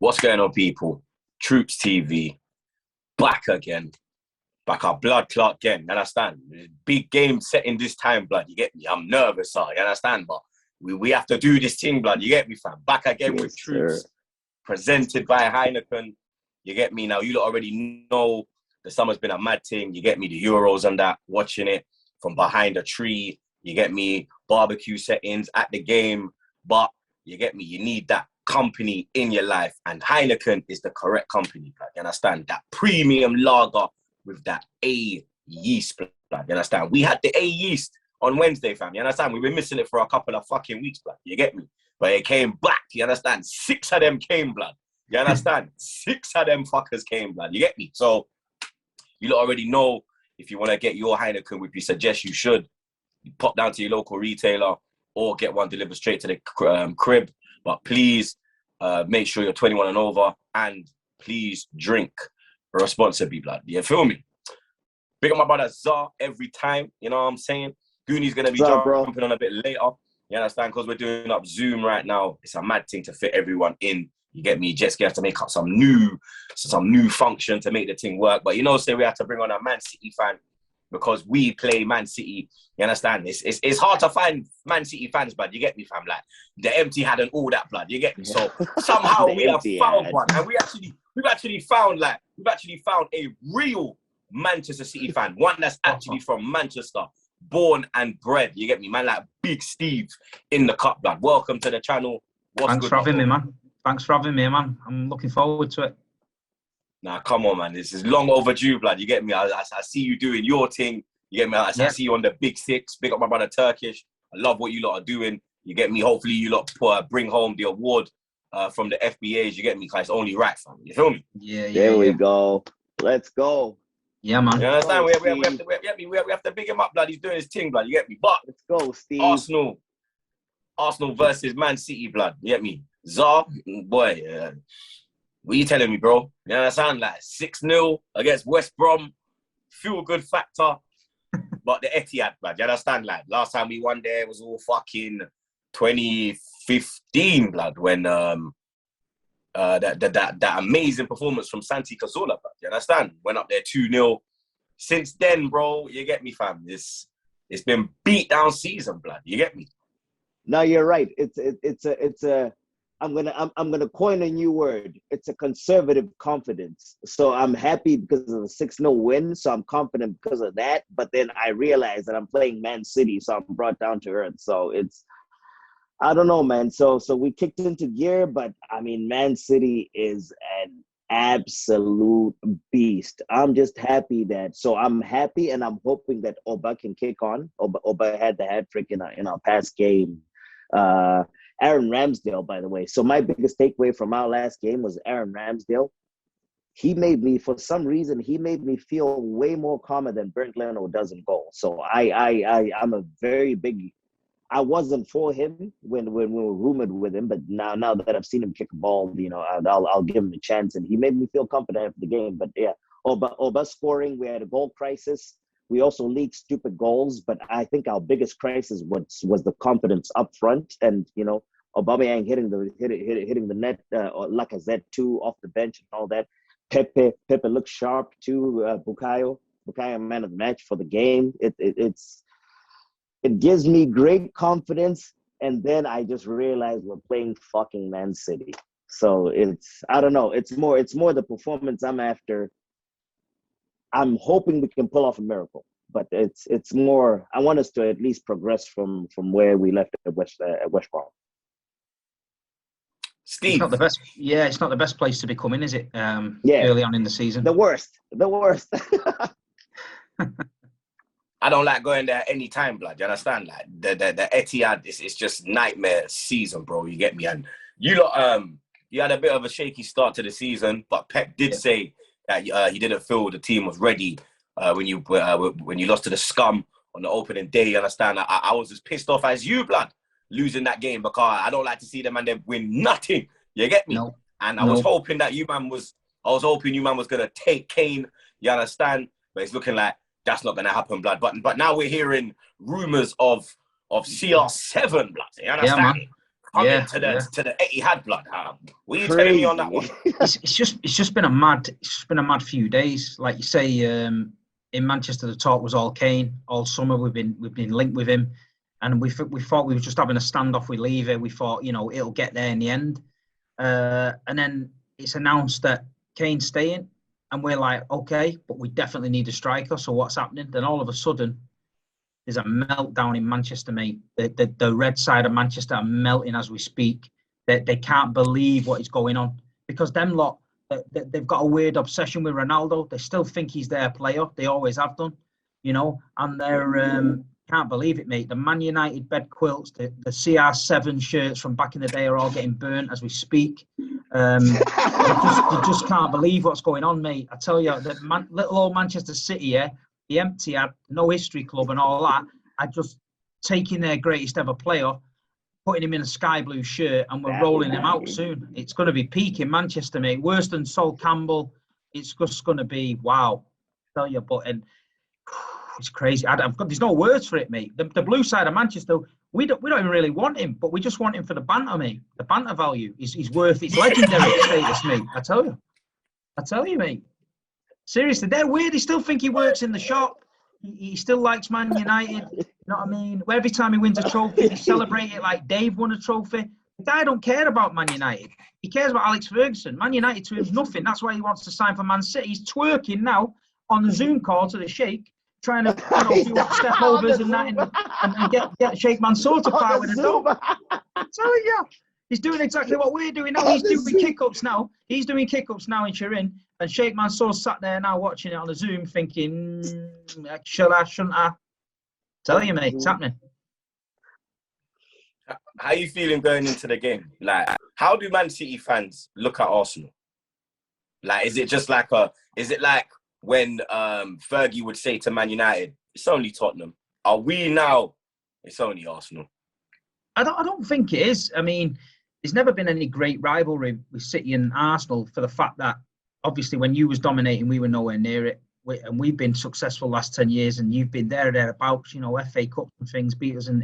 What's going on, people? TroopzTV, back again. Back our blood clot again, you understand? Big game set in this time, blood, you get me? I'm nervous, you understand? But we have to do this thing, blood, you get me, fam? Back again with Troopz, presented by Heineken, you get me? Now, you lot already know the summer's been a mad thing, you get me? The Euros and that, watching it from behind a tree, you get me? Barbecue settings at the game, but you get me? You need that company in your life, and Heineken is the correct company, blood, you understand? That premium lager with that A yeast, blood, you understand? We had the A yeast on Wednesday, fam, you understand? We've been missing it for a couple of fucking weeks, blood, you get me? But it came back, you understand? 6 of them came, blood, you understand? 6 of them fuckers came, blood, you get me? So, you lot already know, if you want to get your Heineken, which we suggest you should, you pop down to your local retailer or get one delivered straight to the crib. But please make sure you're 21 and over, and please drink responsibly, blood. You feel me? Big up my brother Zah every time, you know what I'm saying? Goonie's going to be jumping on a bit later, you understand? Because we're doing up Zoom right now. It's a mad thing to fit everyone in. You get me? Just have to make up some new function to make the thing work. But you know, say we have to bring on a Man City fan because we play Man City. You understand? It's hard to find Man City fans, blood. You get me, fam? Like the empty had and all that, blood. You get me? So somehow we have found one, and we've actually found a real Manchester City fan, one that's actually from Manchester, born and bred. You get me, man? Like Big Steve in the cup, blood. Welcome to the channel. Thanks for having me, man. Thanks for having me, man. I'm looking forward to it. Nah, come on, man. This is long overdue, blood. You get me? I see you doing your thing. You get me? I see you on the Big Six. Big up my brother Turkish. I love what you lot are doing. You get me? Hopefully you lot bring home the award from the FBAs. You get me? Because it's only right, fam. You feel me? Yeah. There we go. Let's go. Yeah, man. You understand? We have to big him up, blood. He's doing his thing, blood. You get me? But let's go, Steve. Arsenal versus Man City, blood. You get me? Zah, boy, what you telling me, bro? You understand? Like 6-0 against West Brom, feel good factor. But the Etihad, blood, you understand? Like last time we won there was all fucking 2015, blood, when that amazing performance from Santi Cazorla, blood. You understand? Went up there 2-0. Since then, bro, you get me, fam. It's been beat down season, blood. You get me? No, you're right. I'm gonna coin a new word. It's a conservative confidence. So I'm happy because of the 6-0 win. So I'm confident because of that. But then I realize that I'm playing Man City, so I'm brought down to earth. So I don't know, man. So we kicked into gear, but I mean, Man City is an absolute beast. I'm just happy so I'm happy, and I'm hoping that Oba can kick on. Oba had the hat trick in our past game. Aaron Ramsdale, by the way. So my biggest takeaway from our last game was Aaron Ramsdale. For some reason, he made me feel way more calmer than Bernd Leno does in goal. So I'm a very big. I wasn't for him when we were rumored with him, but now that I've seen him kick a ball, you know, I'll give him a chance, and he made me feel confident after the game. But yeah, Oba scoring, we had a goal crisis. We also leaked stupid goals, but I think our biggest crisis was the confidence up front, and you know, Aubameyang hitting the net, Lacazette too off the bench and all that. Pepe looked sharp too. Bukayo man of the match for the game. It gives me great confidence, and then I just realized we're playing fucking Man City. So I don't know. It's more the performance I'm after. I'm hoping we can pull off a miracle, but it's more. I want us to at least progress from where we left at West Brom. Steve, it's not the best. Yeah, it's not the best place to be coming, is it? Early on in the season, the worst. I don't like going there any time, blood. You understand? Like the Etihad, it's just nightmare season, bro. You get me? And you lot, you had a bit of a shaky start to the season, but Pep did say that he didn't feel the team was ready when you lost to the Scum on the opening day. You understand? I was as pissed off as you, blood, losing that game, because I don't like to see them and them win nothing. You get me? No. And I was hoping that you man was gonna take Kane. You understand? But it's looking like that's not gonna happen, blood. But now we're hearing rumors of CR7, blood. You understand? coming to the Etihad, blood. What are you telling Crazy. me on that one? It's just been a mad few days. Like you say, in Manchester, the talk was all Kane all summer. We've been linked with him, and we thought we were just having a standoff with Levy. We thought, it'll get there in the end, and then it's announced that Kane's staying, and we're like, okay, but we definitely need a striker. So what's happening? Then all of a sudden, there's a meltdown in Manchester, mate. The red side of Manchester are melting as we speak. They can't believe what is going on because them lot, they've got a weird obsession with Ronaldo. They still think he's their player. They always have done, and they're can't believe it, mate. The Man United bed quilts, the CR7 shirts from back in the day are all getting burnt as we speak. You just can't believe what's going on, mate. I tell you, little old Manchester City, the empty had no history club and all that, are just taking their greatest ever player, putting him in a sky blue shirt, and we're rolling him out soon. It's going to be peak in Manchester, mate. Worse than Sol Campbell. It's just going to be wow. I tell you, but it's crazy. There's no words for it, mate. The blue side of Manchester, we don't even really want him, but we just want him for the banter, mate. The banter value is worth its legendary status, mate. I tell you, mate. Seriously, they're weird. They still think he works in the shop. He still likes Man United. You know what I mean? Every time he wins a trophy, they celebrate it like Dave won a trophy. The guy don't care about Man United. He cares about Alex Ferguson. Man United to him is nothing. That's why he wants to sign for Man City. He's twerking now on the Zoom call to the Sheikh, trying to do step overs and that, and get Sheikh Mansour to part with a dog. I'm telling you, he's doing exactly what we're doing now. He's doing kick-ups now. He's doing kick-ups now in Turin. And Sheikh Mansour sat there now watching it on the Zoom thinking, shouldn't I? Tell you, mate, it's happening. How are you feeling going into the game? Like, how do Man City fans look at Arsenal? Like, is it like when Fergie would say to Man United, it's only Tottenham? Are we now, it's only Arsenal? I don't think it is. I mean, there's never been any great rivalry with City and Arsenal for the fact that, obviously, when you was dominating, we were nowhere near it. And we've been successful last 10 years, and you've been thereabouts, FA Cups and things, beat us in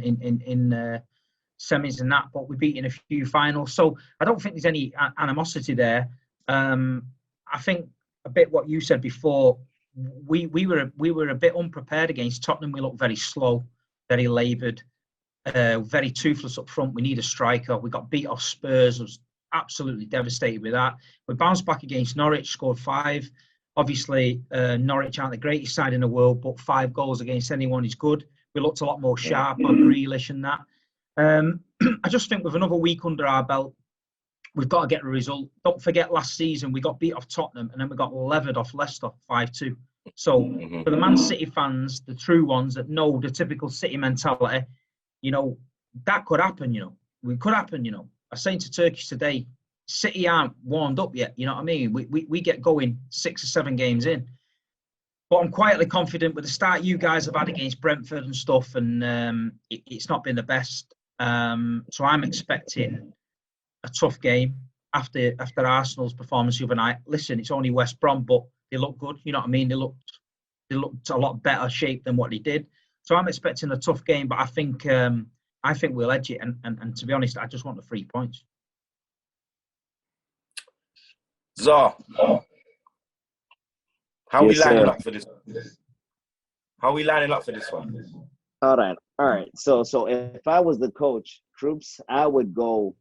semis and that, but we beat in a few finals. So I don't think there's any animosity there. I think a bit what you said before, we were a bit unprepared against Tottenham. We looked very slow, very laboured, very toothless up front. We need a striker. We got beat off Spurs. I was absolutely devastated with that. We bounced back against Norwich, scored 5. Obviously, Norwich aren't the greatest side in the world, but 5 goals against anyone is good. We looked a lot more sharper, Grealish and that. I just think with another week under our belt, we've got to get a result. Don't forget last season, we got beat off Tottenham and then we got levered off Leicester 5-2. So for the Man City fans, the true ones that know the typical City mentality, that could happen, It could happen, I was saying to Turkish today, City aren't warmed up yet, you know what I mean? We get going 6 or 7 games in. But I'm quietly confident with the start you guys have had against Brentford and stuff, and it's not been the best. So I'm expecting a tough game after Arsenal's performance the other night. Listen, it's only West Brom, but they look good, you know what I mean? They looked a lot better shape than what they did. So I'm expecting a tough game, but I think we'll edge it. And to be honest, I just want the 3 points. Zah, how are we lining up for this? How are we lining up for this one? All right. So if I was the coach, Troopz, I would go.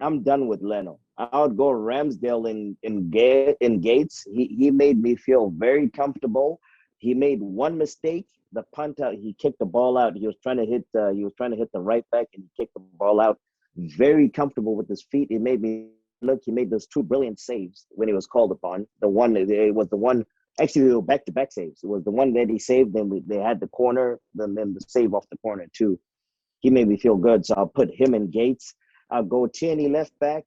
I'm done with Leno. I would go Ramsdale in Gates. He made me feel very comfortable. He made one mistake. The punt out. He kicked the ball out. He was trying to hit the right back, and he kicked the ball out. Very comfortable with his feet. It made me look. He made those 2 brilliant saves when he was called upon. It was the one. Actually, they were back-to-back saves. It was the one that he saved. Then they had the corner. Then the save off the corner too. He made me feel good. So I'll put him in Gates. I'll go Tierney left back.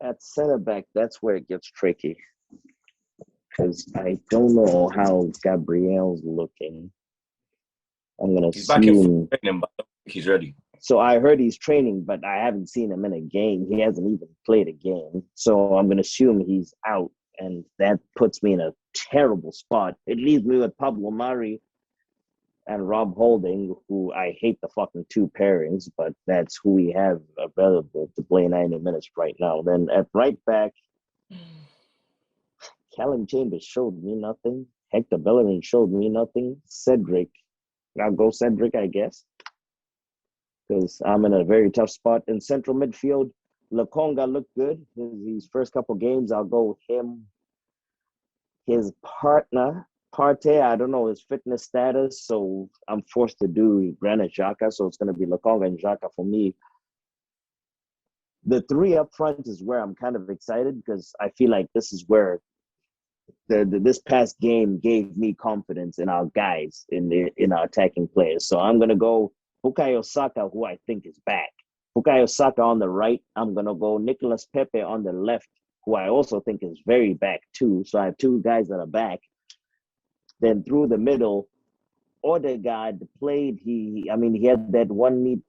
At center back, that's where it gets tricky. Because I don't know how Gabriel's looking. I'm going to assume... He's back in training, but I don't think he's ready. So I heard he's training, but I haven't seen him in a game. He hasn't even played a game. So I'm going to assume he's out. And that puts me in a terrible spot. It leaves me with Pablo Mari and Rob Holding, who I hate the fucking two pairings, but that's who we have available to play 90 minutes right now. Then at right back, Callum Chambers showed me nothing. Hector Bellerin showed me nothing. Cedric, I'll go Cedric, I guess, because I'm in a very tough spot. In central midfield, Lakonga looked good. His first couple games, I'll go with him. His partner, Partey, I don't know his fitness status, so I'm forced to do Granit Xhaka, so it's going to be Lakonga and Xhaka for me. The three up front is where I'm kind of excited because I feel like this is where this past game gave me confidence in our guys, in our attacking players. So I'm going to go Bukayo Saka, who I think is back. Bukayo Saka on the right. I'm going to go Nicolas Pepe on the left, who I also think is very back too. So I have two guys that are back. Then through the middle, Odegaard played. He had that one neat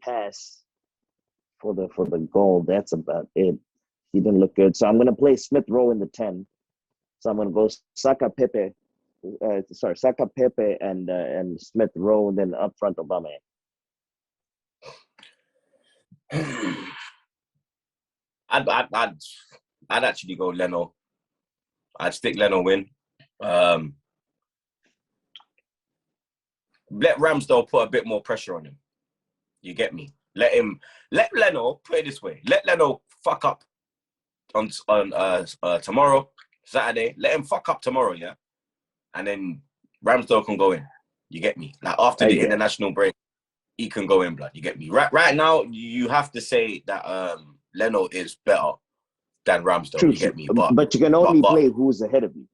pass for the goal. That's about it. He didn't look good. So I'm gonna play Smith Rowe in the 10. So I'm gonna go Saka Pepe, and Smith Rowe, and then up front Obama. I'd actually go Leno. I'd stick Leno in. Let Ramsdale put a bit more pressure on him. You get me? Let Leno, put it this way, let Leno fuck up on tomorrow, Saturday. Let him fuck up tomorrow, yeah? And then Ramsdale can go in. You get me? Like after the international break, he can go in, blood. You get me? Right now, you have to say that Leno is better than Ramsdale. True, you get me? But you can only play who's ahead of you.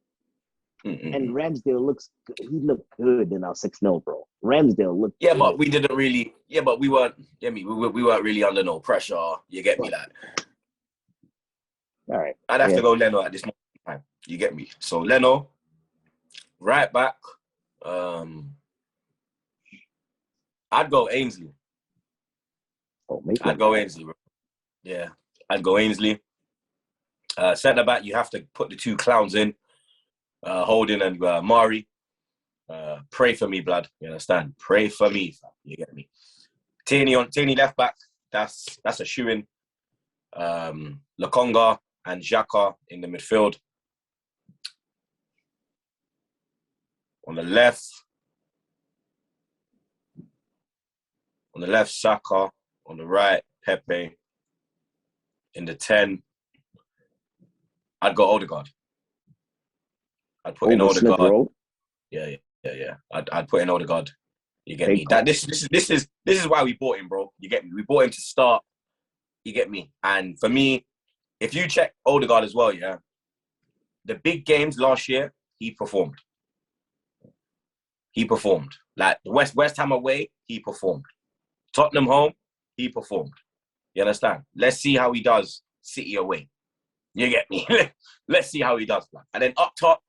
Mm-mm. And Ramsdale looked good in our 6-0, bro. Ramsdale looked good. But we didn't really. Yeah, but we weren't. We weren't really under no pressure. You get me? Like, all right. I'd have to go Leno at this moment in time. You get me? So Leno, right back. I'd go Ainsley. I'd go Ainsley, bro. Yeah, I'd go Ainsley. Centre back, you have to put the two clowns in, Holding and Mari. Pray for me, blood. You understand? Pray for me. You get me? Tierney left back. That's a shoe-in. Lakonga and Xhaka in the midfield. On the left, Saka. On the right, Pepe. In the 10, I'd go Odegaard. I'd put in Odegaard. Yeah. I'd put in Odegaard. You get me? This is why we bought him, bro. You get me? We bought him to start. You get me? And for me, if you check Odegaard as well, yeah, the big games last year, he performed. Like the West Ham away, he performed. Tottenham home, he performed. You understand? Let's see how he does City away. You get me? Let's see how he does, blood. And then up top,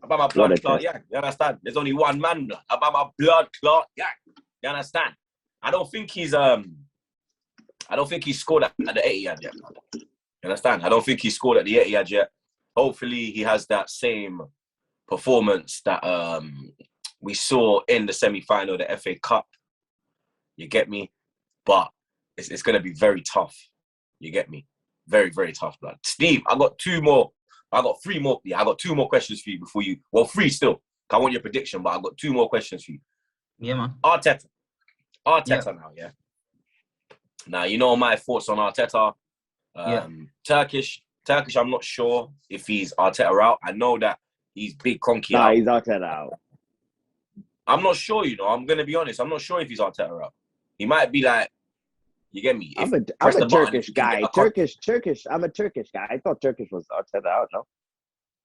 about my blood clot, yeah. You understand? There's only one man, blood. About my blood clot, yeah. You understand? I don't think he's scored at the Etihad yet, blood. You understand? I don't think he scored at the Etihad yet. Hopefully he has that same performance that we saw in the semi-final, the FA Cup. You get me? But it's going to be very tough. You get me? Very, very tough, blood. Steve, I got three more. Yeah, I got two more questions for you before you... Well, three still. I want your prediction, but I got two more questions for you. Yeah, man. Arteta now, yeah? Now, you know my thoughts on Arteta. Turkish, I'm not sure if he's Arteta out. I know that he's big conky out. He's Arteta out. I'm not sure, you know. I'm going to be honest. I'm not sure if he's Arteta out. He might be like, you get me? I'm a Turkish guy. Turkish. I'm a Turkish guy. I thought Turkish was Arteta out, no?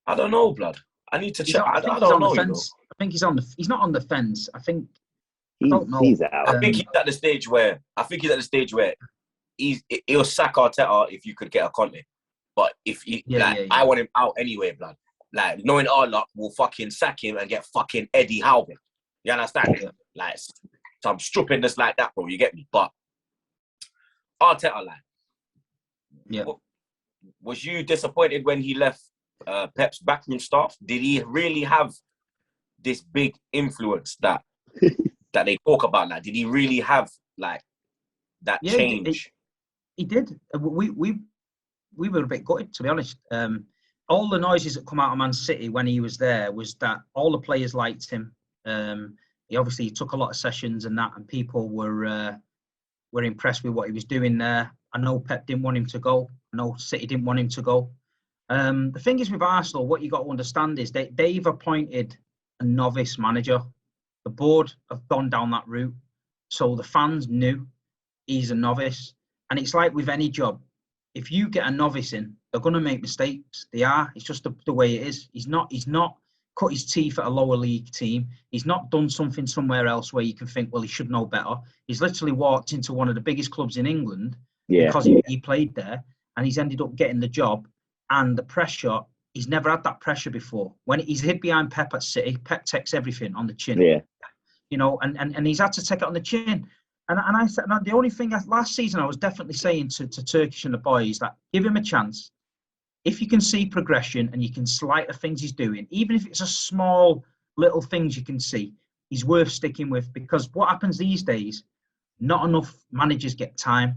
I don't know, blood. I need to check. I don't know, you know. I think he's not on the fence. I think he's out. I think he's at the stage where he'll sack Arteta if you could get a Conte. But if I want him out anyway, blood. Like knowing our luck, we'll fucking sack him and get fucking Eddie Howe. You understand? Yeah. Like some stupidness like that, bro. You get me? But Arteta, like, yeah. Was you disappointed when he left Pep's backroom staff? Did he really have this big influence that that they talk about? Like, did he really have like that change? He did. We were a bit gutted, to be honest. All the noises that come out of Man City when he was there was that all the players liked him. He obviously took a lot of sessions and that, and people were impressed with what he was doing there. I know Pep didn't want him to go. I know City didn't want him to go. The thing is with Arsenal, what you got to understand is they've appointed a novice manager. The board have gone down that route, so the fans knew he's a novice. And it's like with any job, if you get a novice in, they're going to make mistakes. They are. It's just the way it is. He's not cut his teeth at a lower league team. He's not done something somewhere else where you can think, well, he should know better. He's literally walked into one of the biggest clubs in England because he played there, and he's ended up getting the job. And the pressure, he's never had that pressure before. When he's hid behind Pep at City, Pep takes everything on the chin. Yeah. You know, and he's had to take it on the chin. And I said, the only thing last season I was definitely saying to Turkish and the boys that give him a chance. If you can see progression and you can slight the things he's doing, even if it's a small little things you can see, he's worth sticking with, because what happens these days, not enough managers get time,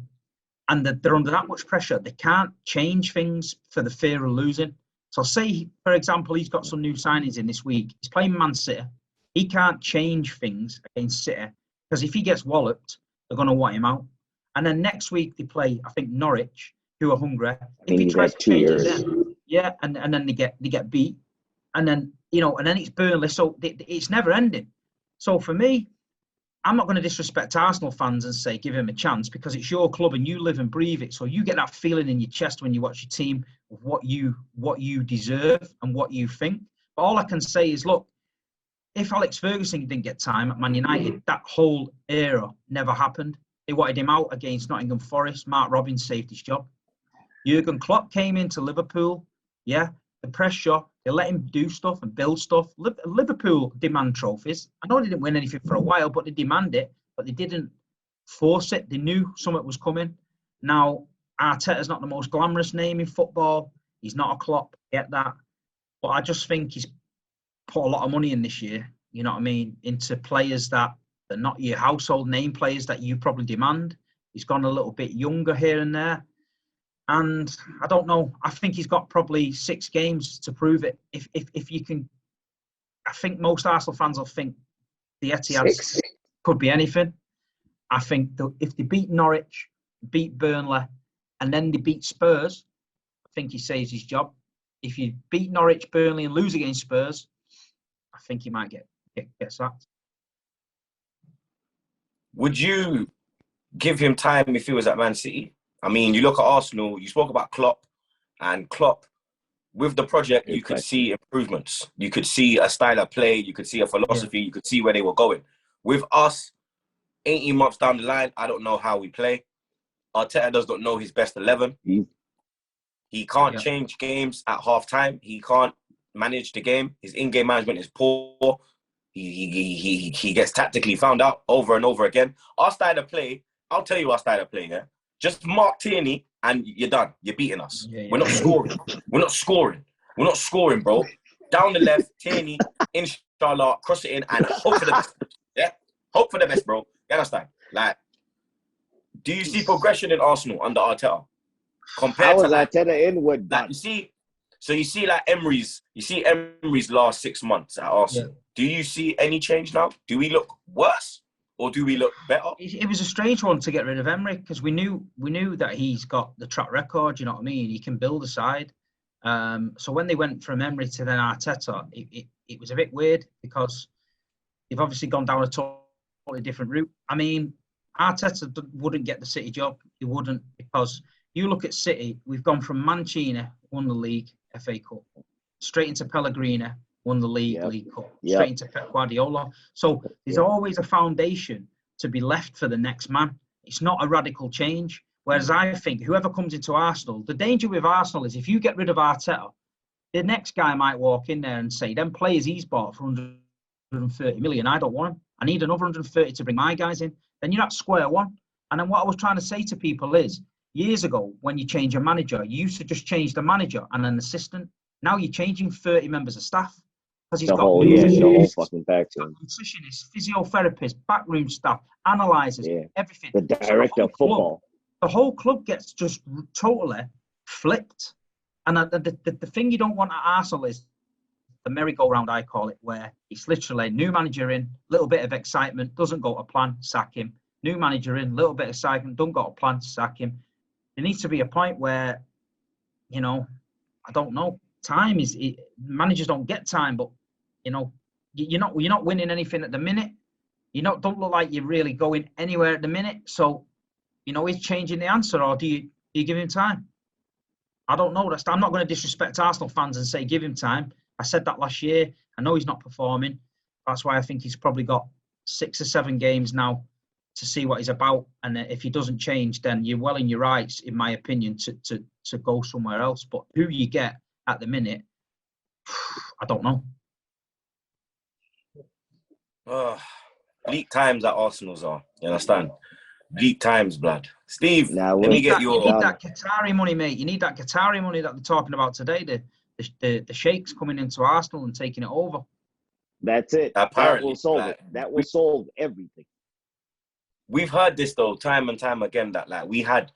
and they're under that much pressure. They can't change things for the fear of losing. So say, for example, he's got some new signings in this week. He's playing Man City. He can't change things against City, because if he gets walloped, they're going to want him out. And then next week they play, I think, Norwich, who are hungry. If he tries to change it then, and then they get beat. And then, you know, and then it's Burnley. So it's never ending. So for me, I'm not going to disrespect Arsenal fans and say give him a chance, because it's your club and you live and breathe it. So you get that feeling in your chest when you watch your team of what you deserve and what you think. But all I can say is, look, if Alex Ferguson didn't get time at Man United, that whole era never happened. They wanted him out against Nottingham Forest. Mark Robbins saved his job. Jurgen Klopp came into Liverpool. Yeah, the pressure. They let him do stuff and build stuff. Liverpool demand trophies. I know they didn't win anything for a while, but they demand it. But they didn't force it. They knew something was coming. Now, Arteta's not the most glamorous name in football. He's not a Klopp. Get that. But I just think he's put a lot of money in this year, you know what I mean, into players that are not your household name players that you probably demand. He's gone a little bit younger here and there. And I don't know. I think he's got probably 6 games to prove it. If you can, I think most Arsenal fans will think the Etihad could be anything. I think if they beat Norwich, beat Burnley, and then they beat Spurs, I think he saves his job. If you beat Norwich, Burnley, and lose against Spurs, I think he might get sacked. Would you give him time if he was at Man City? I mean, you look at Arsenal, you spoke about Klopp, and Klopp, with the project, you could see improvements. You could see a style of play, you could see a philosophy, you could see where they were going. With us, 18 months down the line, I don't know how we play. Arteta does not know his best 11. He can't change games at half-time. He can't manage the game. His in-game management is poor. He gets tactically found out over and over again. Our style of play, I'll tell you our style of play, yeah? Just mark Tierney and you're done. You're beating us. We're not scoring. We're not scoring, bro. Down the left, Tierney, inshallah, cross it in and hope for the best. Yeah? Hope for the best, bro. You understand? Like, do you see progression in Arsenal under Arteta? Compared to Arteta inward? Like, you see like Emery's last 6 months at Arsenal. Yeah. Do you see any change now? Do we look worse or do we look better? It was a strange one to get rid of Emery, because we knew that he's got the track record, you know what I mean? He can build a side. So when they went from Emery to then Arteta, it was a bit weird, because they've obviously gone down a totally different route. I mean, Arteta wouldn't get the City job. He wouldn't, because you look at City, we've gone from Mancini, won the league, FA Cup, straight into Pellegrini, won the league Cup, straight into Pep Guardiola. So there's always a foundation to be left for the next man. It's not a radical change. Whereas I think whoever comes into Arsenal, the danger with Arsenal is if you get rid of Arteta, the next guy might walk in there and say, them players he's bought for 130 million, I don't want them. I need another 130 to bring my guys in. Then you're at square one. And then what I was trying to say to people is, years ago, when you change a manager, you used to just change the manager and an assistant. Now you're changing 30 members of staff. because he's The got whole fucking faction. nutritionists, physiotherapists, backroom staff, analyzers, everything. The director of football. The whole club gets just totally flipped. And the thing you don't want at Arsenal is the merry-go-round, I call it, where it's literally new manager in, little bit of excitement, doesn't go to plan, sack him. New manager in, little bit of excitement, don't go to plan, sack him. There needs to be a point where, you know, I don't know, managers don't get time, but, you know, you're not winning anything at the minute. Don't look like you're really going anywhere at the minute. So, you know, is changing the answer, or do you give him time? I don't know. I'm not going to disrespect Arsenal fans and say give him time. I said that last year. I know he's not performing. That's why I think he's probably got 6 or 7 games now to see what he's about. And if he doesn't change, then you're well in your rights, in my opinion, to go somewhere else. But who you get at the minute, I don't know. Bleak times at Arsenal's are. You understand? Bleak times, blood. Steve, you need that Qatari money, mate. You need that Qatari money that they're talking about today. The sheikhs coming into Arsenal and taking it over. That's it. Apparently, that will solve everything. We've heard this though time and time again that like we had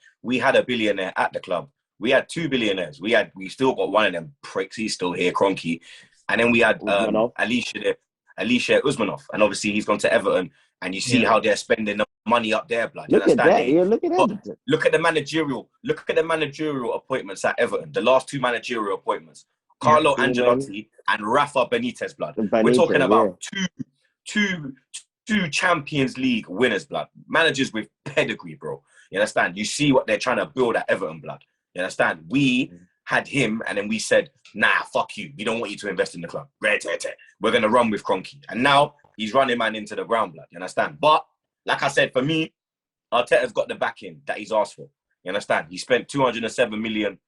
a billionaire at the club. We had 2 billionaires. We still got one of them pricks. He's still here, Kroenke. And then we had Alicia Usmanov, and obviously he's gone to Everton. And you see how they're spending the money up there, blood. Look at that. Look at that. Look at the managerial appointments at Everton. The last 2 managerial appointments: Carlo Ancelotti and Rafa Benitez, blood. We're talking about two Champions League winners, blood. Managers with pedigree, bro. You understand? You see what they're trying to build at Everton, blood. You understand? We had him, and then we said, nah, fuck you. We don't want you to invest in the club. We're going to run with Kroenke. And now he's running man into the ground, blood. You understand? But, like I said, for me, Arteta's got the backing that he's asked for. You understand? He spent 207 million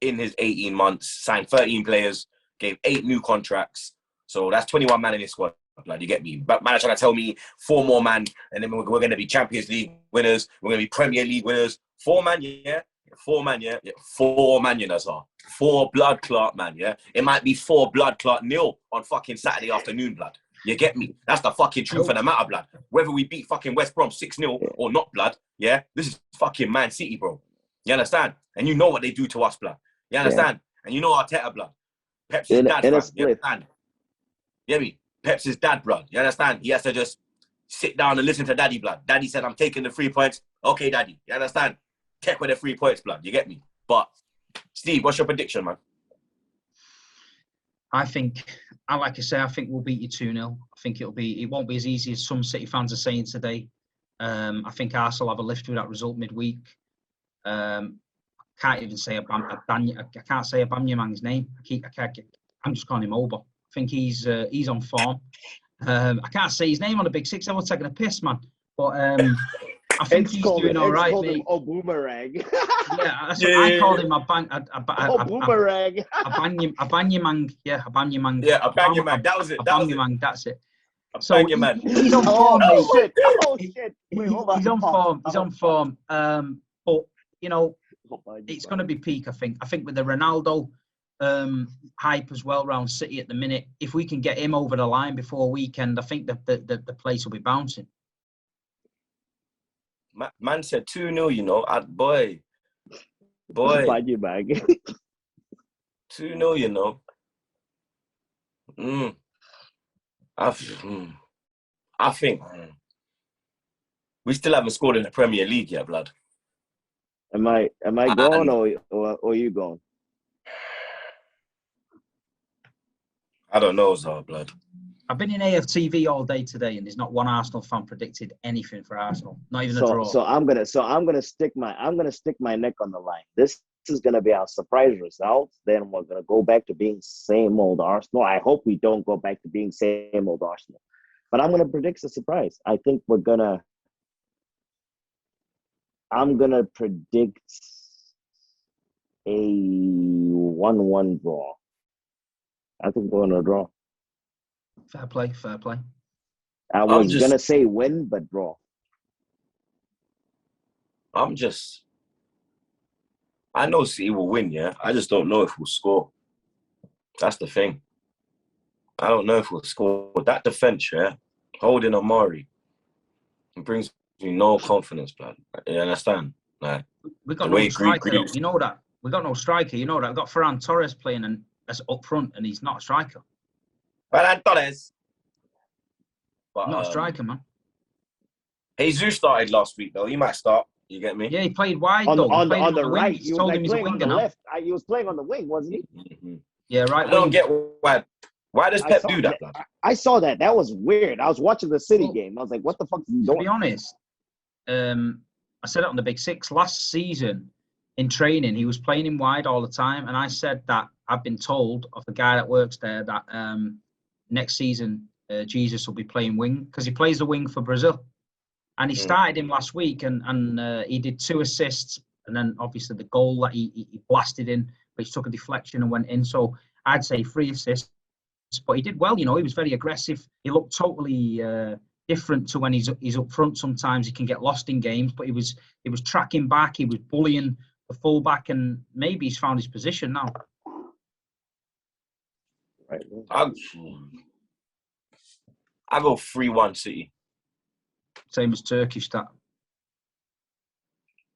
in his 18 months, signed 13 players, gave 8 new contracts. So that's 21 man in his squad, blood. You get me? But man, trying to tell me 4 more man, and then we're going to be Champions League winners. We're going to be Premier League winners. 4 man, yeah? 4 man, yeah? 4 man, you know, sir. 4 blood clot, man, yeah? It might be 4 blood clot nil on fucking Saturday afternoon, blood. You get me? That's the fucking truth of the matter, blood. Whether we beat fucking West Brom 6-0 or not, blood, yeah? This is fucking Man City, bro. You understand? And you know what they do to us, blood. You understand? Yeah. And you know Arteta, blood. Pep's his dad, blood. You understand? You get me? Pep's his dad, blood. You understand? He has to just sit down and listen to daddy, blood. Daddy said, I'm taking the 3 points. Okay, daddy. You understand? Take with the 3 points, blood. You get me? But, Steve, what's your prediction, man? I think we'll beat you 2-0. I think it won't be as easy as some City fans are saying today. I think Arsenal have a lift with that result midweek. Can't even say I can't say Aubameyang's name. I'm just calling him Oba. I think he's on form. I can't say his name on the Big Six. I was taking a piss, man. But I think he's doing all right, mate. Oh, boomerang. I called him a boomerang. Abanyamang. Yeah, Abanyamang. Yeah, Abanyamang. That was it. Abanyamang, that's it. So he's on form, mate. Oh, shit. Wait, he's on form. He's on form. But, you know, it's going to be peak, I think. I think with the Ronaldo hype as well around City at the minute, if we can get him over the line before weekend, I think the place will be bouncing. Man said 2-0, you know. Boy. 2-0, you know. I think we still haven't scored in the Premier League yet, blood. Am I going or you going? I don't know, Zar, blood. I've been in AFTV all day today, and there's not one Arsenal fan predicted anything for Arsenal. Not even a draw. So I'm gonna stick my neck on the line. This is gonna be our surprise result. Then we're gonna go back to being same old Arsenal. I hope we don't go back to being same old Arsenal. But I'm gonna predict a surprise. I'm gonna predict a 1-1 draw. I think we're gonna draw. Fair play. I was gonna say win, but draw. I know City will win, yeah. I just don't know if we'll score. That's the thing. I don't know if we'll score. That defence, yeah, holding Amari, it brings me no confidence, blood. You understand? Like, We got the no way striker, though. Grealish... You know that. We got no striker. You know that. We've got Ferran Torres playing and as up front, and he's not a striker. Ferran Torres. But, Not a striker, man. Jesus started last week, though. He might start. You get me? Yeah, he played wide, On though. on the, He played on the wing. right, He he was told like him he's a playing on the winger now. left. He was playing on the wing, wasn't he? Mm-hmm. Yeah, right. I don't wing. get why. Why does Pep do that, blood? I saw that. That was weird. I was watching the City game. I was like, what the fuck is he To doing? be honest, I said it on the Big Six last season in training. He was playing him wide all the time, and I said that I've been told of the guy that works there that next season Jesus will be playing wing because he plays the wing for Brazil, and he started him last week, and he did 2 assists, and then obviously the goal that he blasted in, which took a deflection and went in. So I'd say 3 assists, but he did well. You know, he was very aggressive. He looked totally different to when he's up front. Sometimes he can get lost in games, but he was tracking back. He was bullying the fullback, and maybe he's found his position now. Right. I go 3-1 City. Same as Turkish that.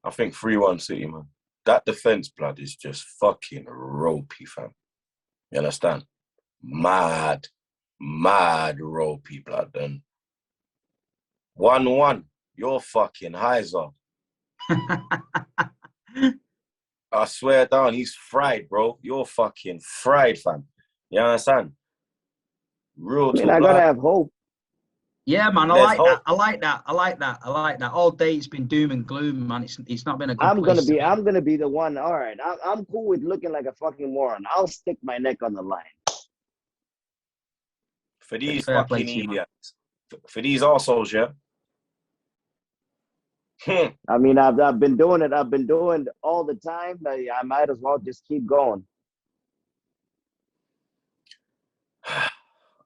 I think 3-1 City, man. That defense, blood, is just fucking ropey, fam. You understand? Mad ropey, blood. And 1-1, you're fucking Heiser. I swear down, he's fried, bro. You're fucking fried, fam. You understand? Real talk. I gotta have hope. Yeah, man, I like that. All day it's been doom and gloom, man. It's not been a good I'm place gonna be the one. All right, I'm cool with looking like a fucking moron. I'll stick my neck on the line. For these fucking idiots. For these assholes, yeah? I mean, I've been doing it. I've been doing it all the time. I might as well just keep going.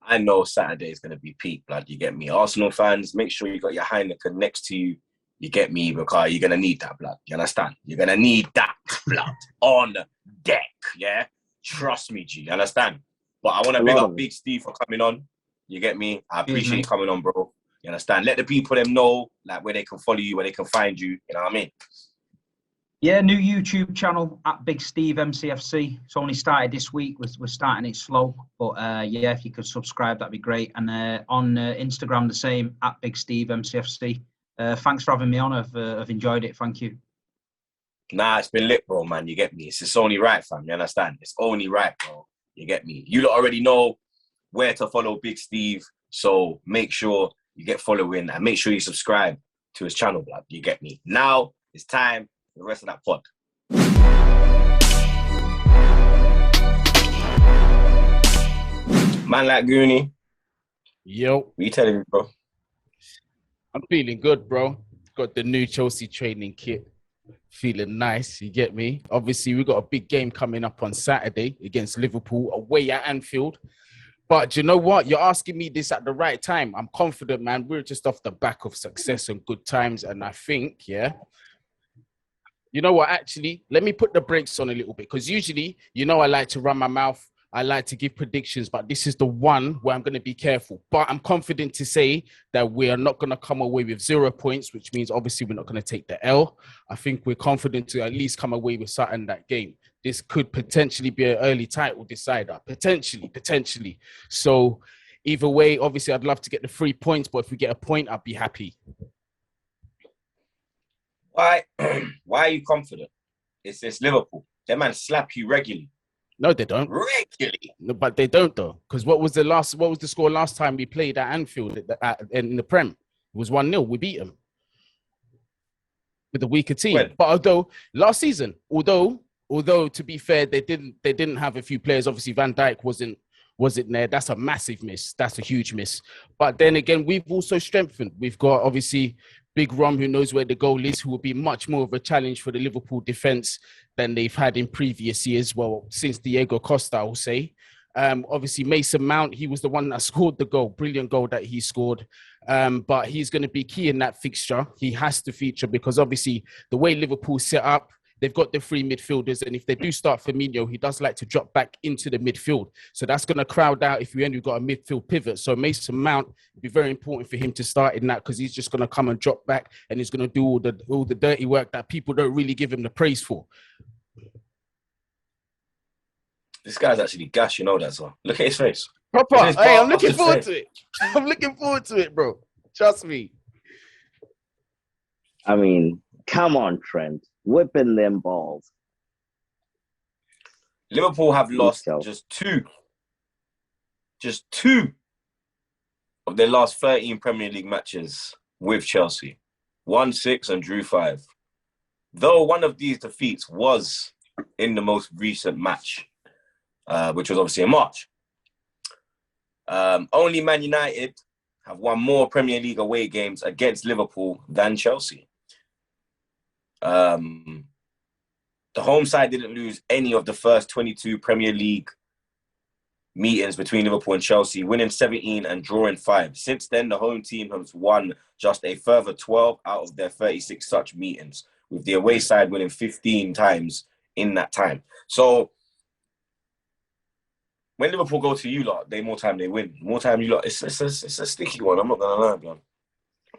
I know Saturday is going to be peak, blood. You get me? Arsenal fans, make sure you got your Heineken next to you. You get me? Because you're going to need that, blood. You understand? You're going to need that, blood, on deck, yeah? Trust me, G. You understand? But I want to big up Big Steve for coming on. You get me? I appreciate you coming on, bro. You understand? Let the people them know, like, where they can follow you, where they can find you. You know what I mean? Yeah, new YouTube channel at Big Steve MCFC. It's only started this week. We're starting it slow, but yeah, if you could subscribe, that'd be great. And on Instagram, the same at Big Steve MCFC. Thanks for having me on. I've enjoyed it. Thank you. Nah, it's been lit, bro, man. You get me? It's only right, fam. You understand? It's only right, bro. You get me? You lot already know where to follow Big Steve, so make sure you get following and make sure you subscribe to his channel, blood. You get me? Now it's time for the rest of that pod. Man like Goonie. Yo. What you telling me, bro? I'm feeling good, bro. Got the new Chelsea training kit. Feeling nice, you get me? Obviously, we got a big game coming up on Saturday against Liverpool away at Anfield. But you know what? You're asking me this at the right time. I'm confident, man. We're just off the back of success and good times. And I think, yeah, you know what? Actually, let me put the brakes on a little bit. Because usually, you know, I like to run my mouth. I like to give predictions. But this is the one where I'm going to be careful. But I'm confident to say that we are not going to come away with 0 points, which means obviously we're not going to take the L. I think we're confident to at least come away with something in that game. This could potentially be an early title decider. Potentially. So either way, obviously, I'd love to get the 3 points, but if we get a point, I'd be happy. Why are you confident? It's Liverpool. That man slap you regularly. No, they don't. Regularly. No, but they don't, though. Because what was the score last time we played at Anfield in the Prem? It was 1-0. We beat them with a weaker team. When? But although last season, although to be fair, they didn't have a few players. Obviously, Van Dijk wasn't there. That's a massive miss. That's a huge miss. But then again, we've also strengthened. We've got obviously Big Rom, who knows where the goal is, who will be much more of a challenge for the Liverpool defence than they've had in previous years. Well, since Diego Costa, I will say. Obviously, Mason Mount, he was the one that scored the goal. Brilliant goal that he scored. But he's going to be key in that fixture. He has to feature because obviously the way Liverpool set up, they've got the three midfielders. And if they do start Firmino, he does like to drop back into the midfield. So that's going to crowd out if we only got a midfield pivot. So Mason Mount would be very important for him to start in that, because he's just going to come and drop back, and he's going to do all the dirty work that people don't really give him the praise for. This guy's actually gash, you know that, so look at his face. Proper. Hey, I'm looking forward to it. I'm looking forward to it, bro. Trust me. I mean, come on, Trent. Whipping them balls. Liverpool have lost just two of their last 13 Premier League matches with Chelsea. Won 6 and drew 5. Though one of these defeats was in the most recent match, which was obviously in March. Only Man United have won more Premier League away games against Liverpool than Chelsea. The home side didn't lose any of the first 22 Premier League meetings between Liverpool and Chelsea, winning 17 and drawing 5. Since then, the home team has won just a further 12 out of their 36 such meetings, with the away side winning 15 times in that time. So when Liverpool go to you lot, more time they win. More time you lot. It's a sticky one. I'm not gonna lie, man.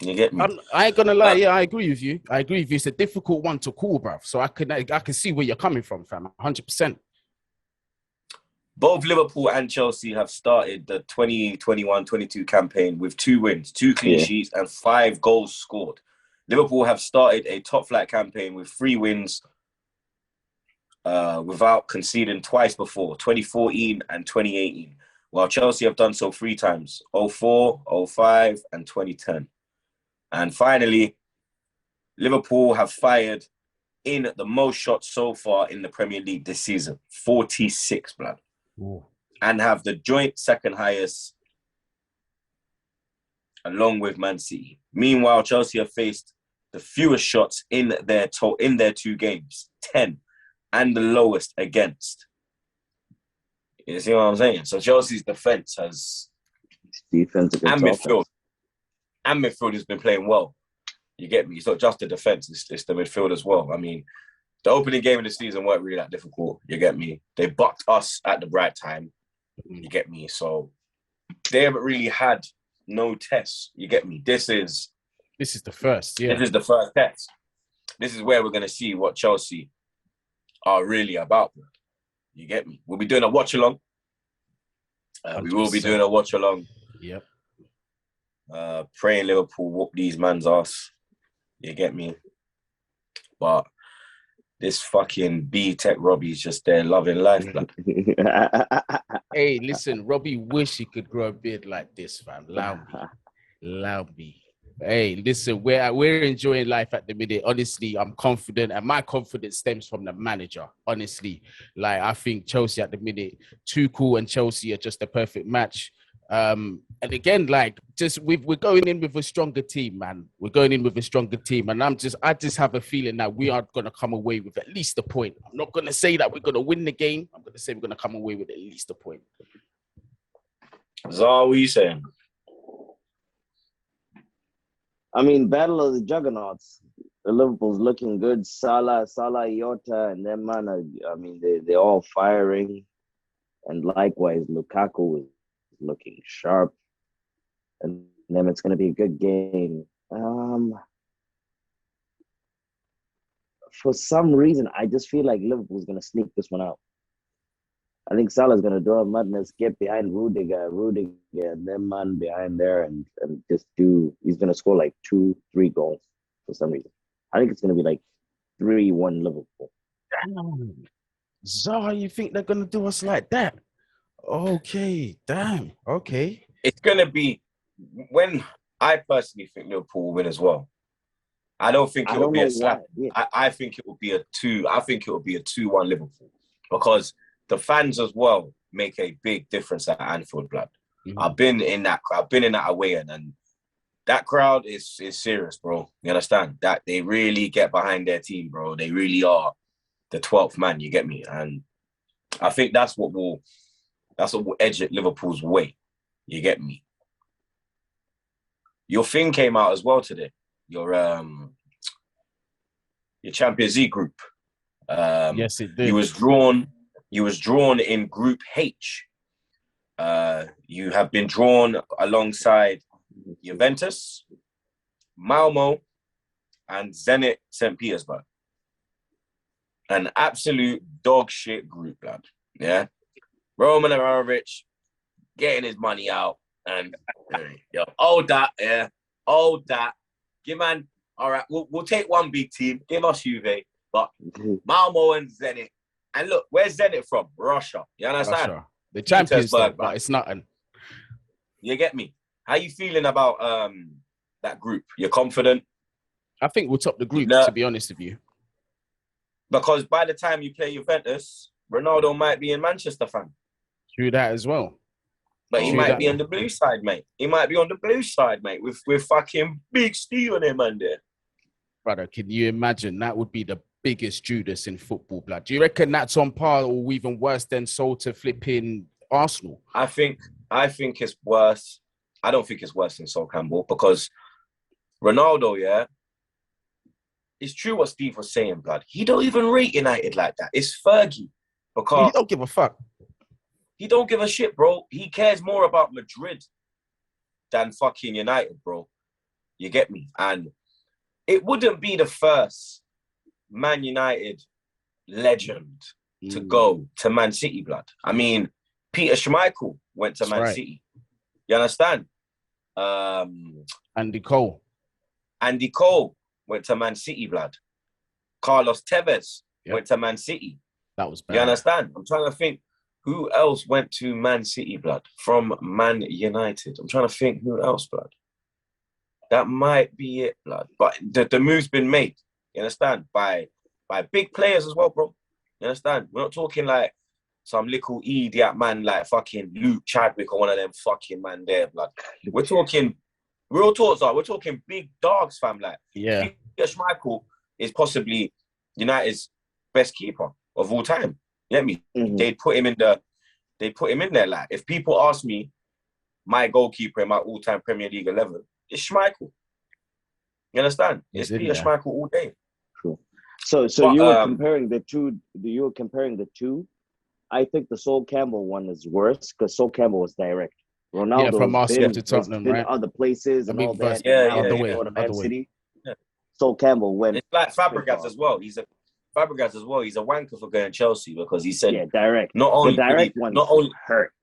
You get me? I ain't gonna lie. Yeah, I agree with you. It's a difficult one to call, bruv. So I can see where you're coming from, fam. 100%. Both Liverpool and Chelsea have started the 2021-22 campaign with 2 wins, 2 clean sheets, and 5 goals scored. Liverpool have started a top-flight campaign with 3 wins without conceding twice before, 2014 and 2018, while Chelsea have done so 3 times, 04, 05, and 2010. And finally, Liverpool have fired in the most shots so far in the Premier League this season, 46, blood. Ooh. And have the joint second highest along with Man City. Meanwhile, Chelsea have faced the fewest shots in their 2 games, 10, and the lowest against. You see what I'm saying? So Chelsea's defense has defense and midfield. And midfield has been playing well. You get me? It's not just the defense, it's the midfield as well. I mean, the opening game of the season weren't really that difficult. You get me? They bucked us at the right time. You get me? So they haven't really had no tests. You get me? This is the first, yeah. This is the first test. This is where we're going to see what Chelsea are really about. You get me? We'll be doing a watch-along. We will be doing a watch-along. Yep. Praying Liverpool whoop these man's ass. You get me? But this fucking B-Tech Robbie's just there loving life. Hey, listen, Robbie wish he could grow a beard like this, fam. Loud me. Hey, listen, we're enjoying life at the minute. Honestly, I'm confident, and my confidence stems from the manager. Honestly, like I think Chelsea at the minute, Tuchel and Chelsea are just a perfect match. And again, like we're going in with a stronger team, man. We're going in with a stronger team, and I just have a feeling that we are going to come away with at least a point. I'm not going to say that we're going to win the game. I'm going to say we're going to come away with at least a point. Zah, what are you saying? I mean, battle of the juggernauts. The Liverpool's looking good. Salah, Iota, and them man. They're all firing, and likewise, Lukaku is looking sharp, and then it's going to be a good game. For some reason, I just feel like Liverpool's going to sneak this one out. I think Salah's going to draw a madness, get behind Rudiger, and then man behind there, and just he's going to score like 2-3 goals for some reason. I think it's going to be like 3-1 Liverpool. Damn. Zah, you think they're going to do us like that? Okay, damn. Okay. It's going to be, when I personally think Liverpool will win as well. I don't think it will be a slap. Yeah. I think it will be a 2. I think it will be a 2-1 Liverpool, because the fans as well make a big difference at Anfield, blood. Mm-hmm. I've been in that away end, and that crowd is serious, bro. You understand? That they really get behind their team, bro. They really are the 12th man, you get me? And I think that's what will edge it Liverpool's way. You get me? Your thing came out as well today. Your Champions League group. Yes, it did. You was drawn in Group H. You have been drawn alongside Juventus, Malmo, and Zenit St. Petersburg. An absolute dog shit group, lad. Yeah. Roman Abramovich getting his money out and all that. Give man, all right, we'll take one big team. Give us Juve, but Malmo and Zenit. And look, where's Zenit from? Russia. You understand? Russia. The champions, though, Petersburg, but it's nothing. You get me? How you feeling about that group? You're confident? I think we'll top the group, to be honest with you. Because by the time you play Juventus, Ronaldo might be in Manchester, fam. True that as well. But he might be on the blue side, mate. He might be on the blue side, mate, with fucking Big Steve on him, man, there. Brother, can you imagine? That would be the biggest Judas in football, blood. Do you reckon that's on par or even worse than Sol to flipping Arsenal? I think it's worse. I don't think it's worse than Sol Campbell because Ronaldo, yeah, it's true what Steve was saying, blood. He don't even rate United like that. It's Fergie. Because he don't give a fuck. He don't give a shit, bro. He cares more about Madrid than fucking United, bro. You get me? And it wouldn't be the first Man United legend to go to Man City, blood. I mean, Peter Schmeichel went to Man City. You understand? Andy Cole went to Man City, blood. Carlos Tevez went to Man City. That was bad. You understand? I'm trying to think who else went to Man City, blood, from Man United. I'm trying to think who else, blood. That might be it, blood. But the move's been made, you understand? By big players as well, bro. You understand? We're not talking like some little idiot man like fucking Luke Chadwick or one of them fucking man there, blood. We're talking real talks, we're talking big dogs, fam. Like, yeah. Peter Schmeichel is possibly United's best keeper of all time. You get me? Mm-hmm. They put him in there. Like, if people ask me my goalkeeper in my all-time Premier League 11, it's Schmeichel. You understand? It's Peter Schmeichel all day. True. So you were comparing the two. You were comparing the two. I think the Sol Campbell one is worse because Sol Campbell was direct. Ronaldo from Arsenal to Tottenham, right? Other places and all that. Other way. City. Yeah. Sol Campbell went. It's like Fabregas as well. He's a wanker for going Chelsea because he said direct. Not only the direct one hurt.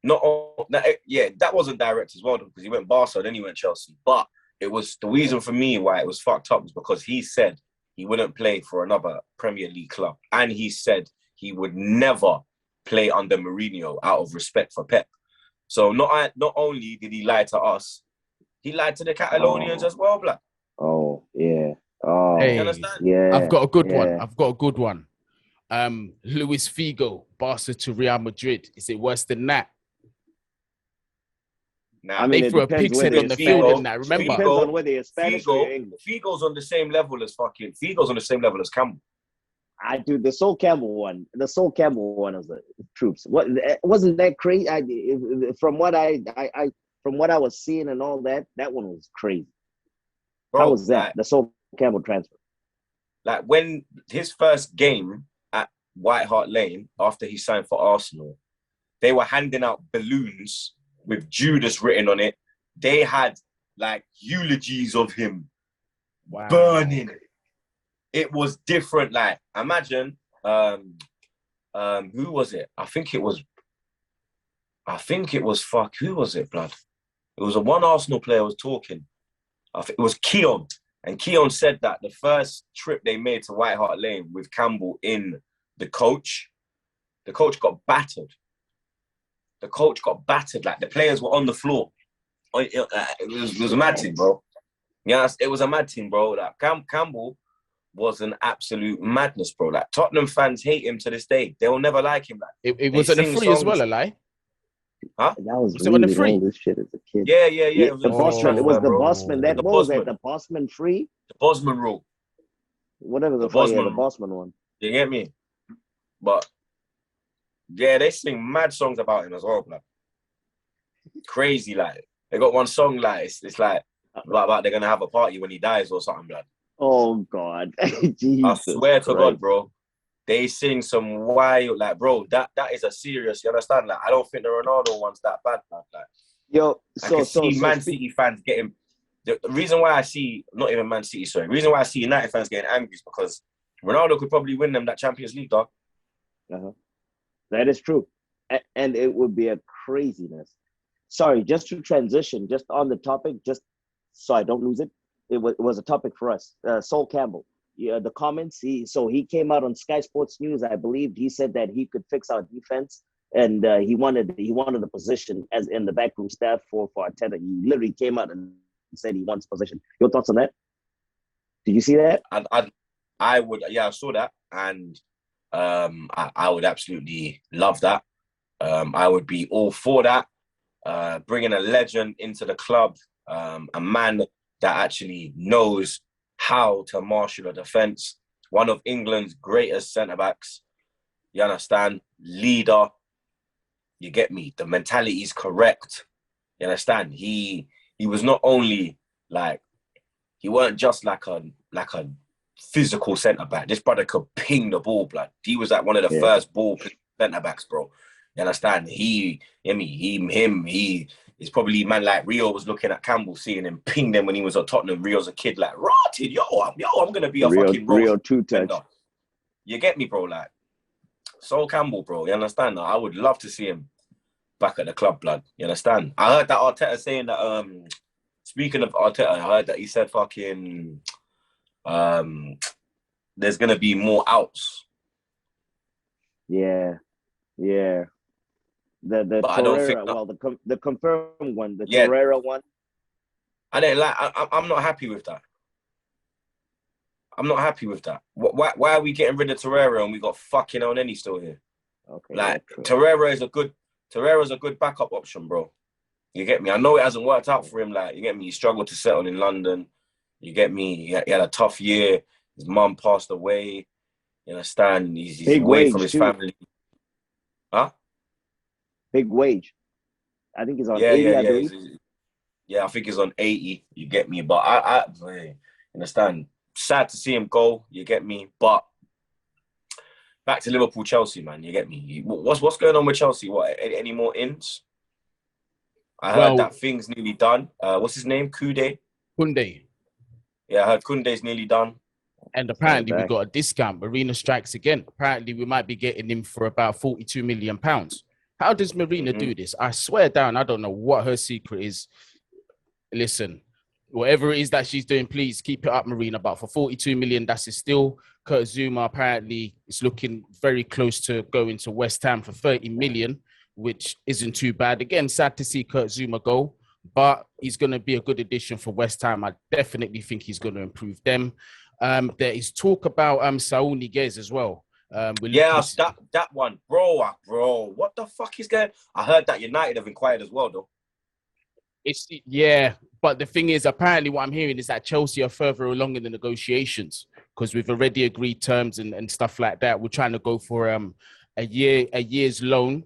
That wasn't direct as well because he went Barca, then he went Chelsea. But it was the reason for me why it was fucked up was because he said he wouldn't play for another Premier League club, and he said he would never play under Mourinho out of respect for Pep. So not only did he lie to us, he lied to the Catalonians as well, blood. Oh yeah. Oh, hey, you understand? Yeah. I've got a good one. Luis Figo, Barca to Real Madrid. Is it worse than that? Nah, I mean, they threw a pig's head on the field in that. Remember? Depends on whether you're Spanish or English. Figo's on the same level as Campbell. I do the Sol Campbell one. The Sol Campbell one is the Troopz. What wasn't that crazy? From what I was seeing and all that, that one was crazy. Bro, how was that? The Sol Campbell transfer. Like when his first game at White Hart Lane after he signed for Arsenal, they were handing out balloons with Judas written on it. They had like eulogies of him burning. It was different. Like, imagine, who was it? I think it was, who was it, blood? It was a one Arsenal player was talking. I think it was Keon. And Keon said that the first trip they made to White Hart Lane with Campbell in the coach got battered. Like, the players were on the floor. It was a mad thing, bro. Yeah, it was a mad thing, bro. Like, Campbell was an absolute madness, bro. Like, Tottenham fans hate him to this day. They will never like him. Like, it was on the free as well, a lie. Huh? That was on the free. All this shit as a kid. Yeah. It was the Bosman. What was that? The Bosman free? The Bosman rule. Whatever the Bosman one. You get me? But yeah, they sing mad songs about him as well, blood. Crazy, like they got one song like it's like about they're gonna have a party when he dies or something, blood. Oh God, I Jesus swear to God, Christ. bro. They sing some wild, like, bro, that is a serious, you understand? Like, I don't think the Ronaldo one's that bad, man. Like, Yo, I can see Man speak. City fans getting, the reason why I see, not even Man City, sorry, the reason why I see United fans getting angry is because Ronaldo could probably win them that Champions League, dog. That is true, and it would be a craziness. Sorry, just to transition, just on the topic, just so I don't lose it. It was a topic for us. Sol Campbell, yeah, the comments. He came out on Sky Sports News, I believe. He said that he could fix our defense, and he wanted a position as in the backroom staff for Arteta. He literally came out and said he wants a position. Your thoughts on that? Did you see that? I would, yeah, I saw that, and I would absolutely love that. I would be all for that. Bringing a legend into the club, a man that actually knows how to marshal a defence, one of England's greatest centre-backs, you understand, leader, you get me, the mentality is correct, you understand, he was not only like, he weren't just like a physical centre-back, this brother could ping the ball, blood, he was like one of the first ball centre-backs, bro, you understand, he it's probably man like Rio was looking at Campbell, seeing him ping them when he was at Tottenham. Rio's a kid like, rotted, I'm gonna be a fucking Rio two-touch. You get me, bro? Like, Sol Campbell, bro. You understand? I would love to see him back at the club, blood. You understand? I heard that Arteta saying that. Speaking of Arteta, I heard that he said fucking. There's gonna be more outs. Yeah. The But I don't think Torreira, the confirmed one, the Yeah. Torreira one. I don't like. I'm not happy with that. I'm not happy with that. Why are we getting rid of Torreira and we got fucking Elneny still here? Okay. Like, Torreira's a good backup option, bro. You get me? I know it hasn't worked out for him. Like, you get me? He struggled to settle in London. You get me? He had a tough year. His mum passed away. You understand? He's away from his family. Huh? Big wage. I think he's on Yeah, 80, I believe. I think he's on 80. You get me? But I understand. Sad to see him go. You get me? But back to Liverpool, Chelsea, man. You get me? What's going on with Chelsea? What? Any more ins? I heard that thing's nearly done. What's his name? Koundé. Yeah, I heard Koundé's nearly done. And apparently we got a discount. Marina strikes again. Apparently we might be getting him for about £42 million. How does Marina do this? I swear down, I don't know what her secret is. Listen, whatever it is that she's doing, please keep it up, Marina. But for 42 million, that's still. Kurt Zuma apparently is looking very close to going to West Ham for 30 million, which isn't too bad. Again, sad to see Kurt Zuma go, but he's going to be a good addition for West Ham. I definitely think he's going to improve them. There is talk about Saul Niguez as well. That one, bro. What the fuck is going? I heard that United have inquired as well, though. But the thing is, apparently what I'm hearing is that Chelsea are further along in the negotiations because we've already agreed terms and stuff like that. We're trying to go for a year's loan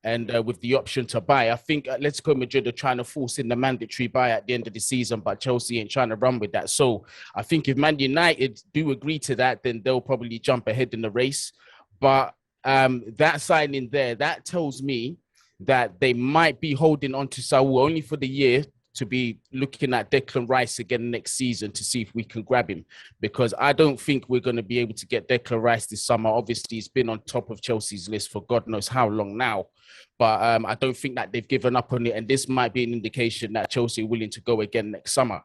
and with the option to buy. I think Atletico Madrid are trying to force in the mandatory buy at the end of the season, but Chelsea ain't trying to run with that. So I think if Man United do agree to that, then they'll probably jump ahead in the race. But that signing there, that tells me that they might be holding on to Saul only for the year to be looking at Declan Rice again next season to see if we can grab him, because I don't think we're going to be able to get Declan Rice this summer. Obviously, he's been on top of Chelsea's list for God knows how long now, but I don't think that they've given up on it, and this might be an indication that Chelsea are willing to go again next summer.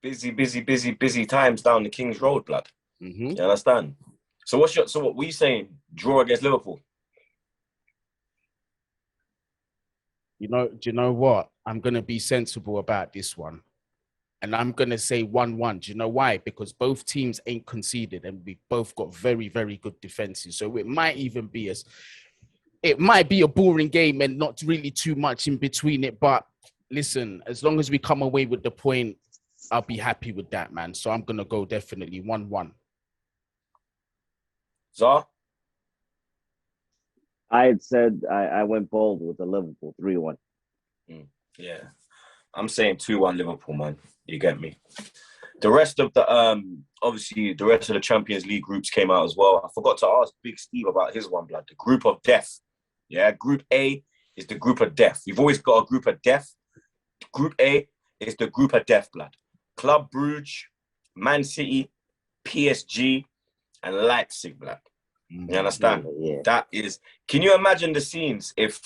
Busy times down the King's Road, blood. Mm-hmm. You understand? So what we saying? Draw against Liverpool? Do you know what? I'm going to be sensible about this one. And I'm going to say 1-1. Do you know why? Because both teams ain't conceded and we both got very, very good defenses. So it might even be a boring game and not really too much in between it. But listen, as long as we come away with the point, I'll be happy with that, man. So I'm going to go definitely 1-1. Zah? I had said I went bold with the Liverpool 3-1. Yeah. I'm saying 2-1 Liverpool, man. You get me? The rest of the obviously the rest of the Champions League groups came out as well. I forgot to ask Big Steve about his one, blood. The group of death. Yeah, Group A is the group of death. You've always got a group of death. Group A is the group of death, blood. Club Brugge, Man City, PSG, and Leipzig, blood. You understand? Yeah. That is. Can you imagine the scenes if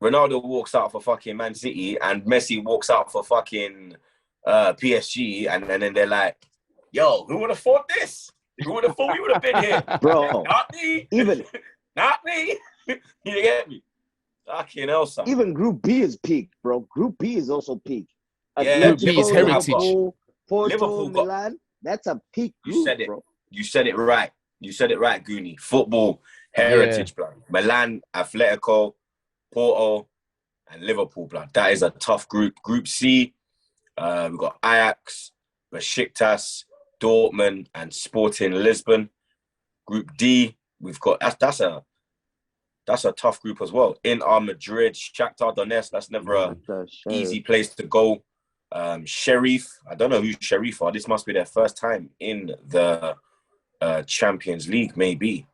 Ronaldo walks out for fucking Man City and Messi walks out for fucking PSG, and then they're like, "Yo, who would have thought this? Who would have thought we would have been here, Bro? Not me. Even Not me. You get me? Fucking hell, son. even Group B is peak, bro. Group B is also peak. Yeah, Group B is heritage. Liverpool, Porto, Liverpool got- Milan. That's a peak group, You said it. bro. You said it right. You said it right, Goonie. Football heritage, blood. Milan, Atletico, Porto, and Liverpool, blood. That is a tough group. Group C, we've got Ajax, Besiktas, Dortmund, and Sporting Lisbon. Group D, we've got that's a tough group as well. Inter Madrid, Shakhtar Donetsk. That's never a easy place to go. Sheriff, I don't know who Sheriff are. This must be their first time in the Champions League, maybe.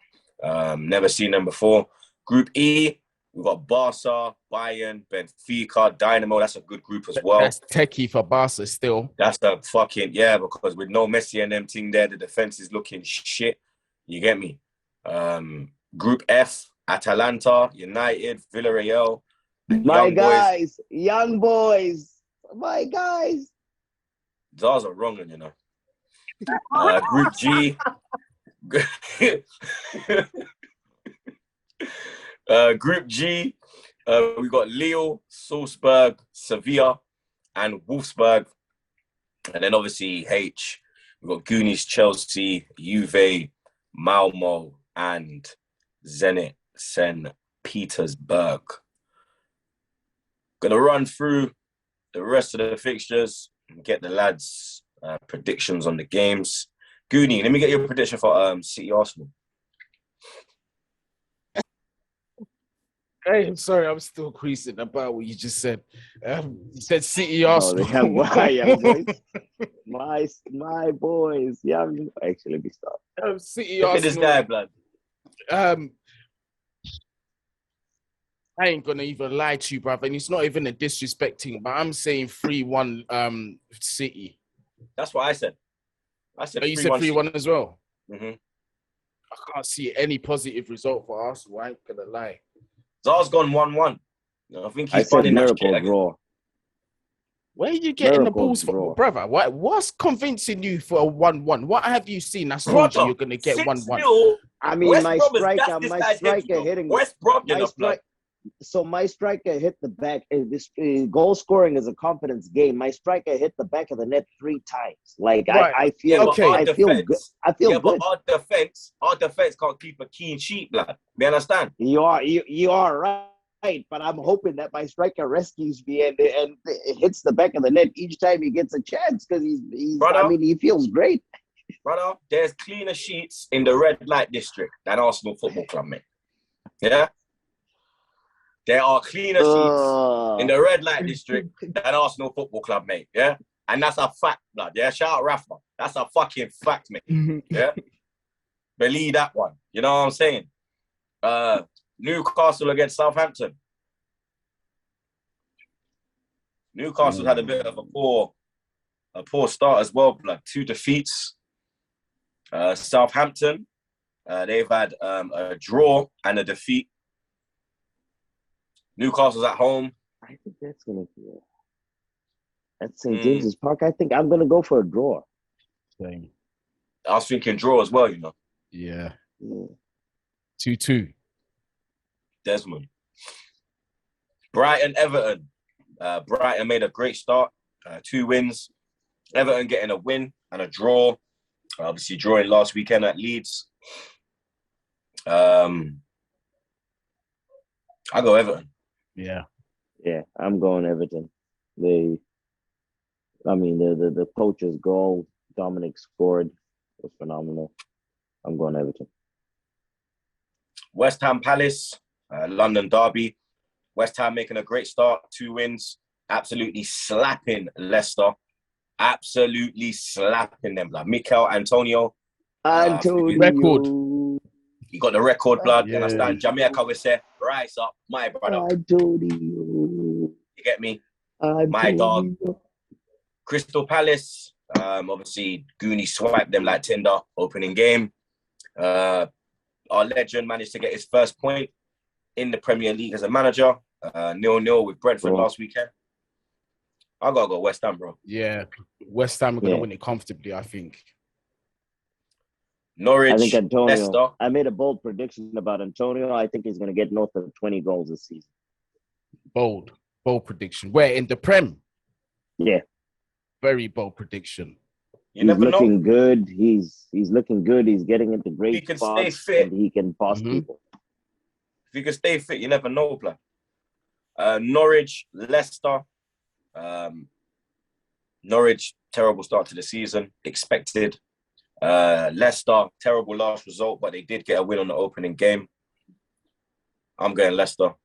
Never seen them before. Group E, we've got Barca, Bayern, Benfica, Dynamo. That's a good group as well. That's techie for Barca still. That's a fucking, yeah, because with no Messi and them thing there, the defense is looking shit. You get me? Group F, Atalanta, United, Villarreal. My guys, young boys, my guys. Zars are wrong, you know. Group G. Group G, we got Lille, Salzburg, Sevilla, and Wolfsburg. And then obviously H, we've got Goonies, Chelsea, Juve, Malmo, and Zenit St. Petersburg. Gonna run through the rest of the fixtures and get the lads' predictions on the games. Goonie, let me get your prediction for City Arsenal. Hey, I'm sorry, I'm still creasing about what you just said. You said City Oh, Arsenal. the young boys. My boys. Young. Actually, let me stop. City Look Arsenal. at this guy, blood. I ain't gonna even lie to you, brother. And it's not even a disrespecting, but I'm saying 3-1 City. That's what I said. I said Oh, you said 3-1 as well? Mm-hmm. I can't see any positive result for Arsenal. I ain't gonna lie. Zara's gone 1-1. I think I he's said running that miracle shit. draw. Where are you getting the Miracle balls from, draw. brother? What's convincing you for a 1-1? What have you seen that's told you you're gonna get 1-1? 6-0. I mean, West my Brom is striker, gassed this my guy's striker head, you know. hitting. West Brom, you My know, strike. So my striker hit the back. This goal scoring is a confidence game. My striker hit the back of the net 3 times. Like Right. I feel, Okay. I feel good. I feel good. But our defense can't keep a keen sheet, blood. You understand? You are right. But I'm hoping that my striker rescues me and it hits the back of the net each time he gets a chance because he's. Brother. I mean, he feels great. Brother, there's cleaner sheets in the red light district than Arsenal Football Club, mate. Yeah? There are cleaner sheets in the red light district than Arsenal Football Club, mate. Yeah? And that's a fact, blood. Yeah? Shout out Rafa. That's a fucking fact, mate. Yeah? Believe that one. You know what I'm saying? Newcastle against Southampton. Newcastle's had a bit of a poor start as well, blood. 2 defeats. Southampton, they've had a draw and a defeat. Newcastle's at home. I think that's gonna be it. At St. James's Park. I think I'm gonna go for a draw. Same. I was thinking draw as well, you know. Yeah. Yeah. 2-2. Desmond. Brighton, Everton. Brighton made a great start. 2 wins. Everton getting a win and a draw. Obviously drawing last weekend at Leeds. I go Everton. Yeah. Yeah, I'm going Everton. The coach's goal, Dominic scored, was phenomenal. I'm going Everton. West Ham Palace, London derby. West Ham making a great start, 2 wins, absolutely slapping Leicester, absolutely slapping them. Like Mikel Antonio, Antonio. you got the record, blood. Yeah. You understand? Jamaica will say, rise up, my brother. Antonio. You get me? Antonio. My dog. Crystal Palace, obviously, Goonie swiped them like Tinder, opening game. Our legend managed to get his first point in the Premier League as a manager. 0-0 with Brentford last weekend. I got to go West Ham, bro. Yeah. West Ham are going to win it comfortably, I think. Norwich, I think Antonio. Leicester. I made a bold prediction about Antonio. I think he's going to get north of 20 goals this season. Bold prediction. Where in the Prem? Yeah. Very bold prediction. You never know. He's looking good. He's looking good. He's getting into great He can spots, stay fit. and he can boss people. If you can stay fit, you never know, blood. Norwich, Leicester. Norwich, terrible start to the season, expected. Leicester, terrible last result, but they did get a win on the opening game. I'm going Leicester.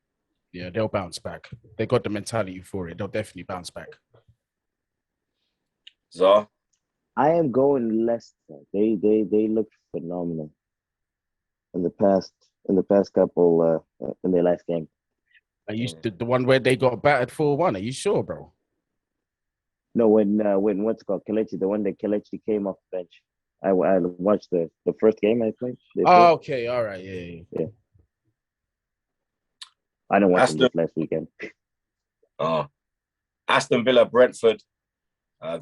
Yeah, they'll bounce back. They got the mentality for it. They'll definitely bounce back. Zah? I am going Leicester. They look phenomenal in the past couple in their last game. Are you the one where they got battered 4-1? Are you sure, bro? No, when what's it called Kelechi, the one that Kelechi came off the bench. I watched the first game I played. Oh, okay, all right, yeah. I didn't watch it this last weekend. Aston Villa, Brentford.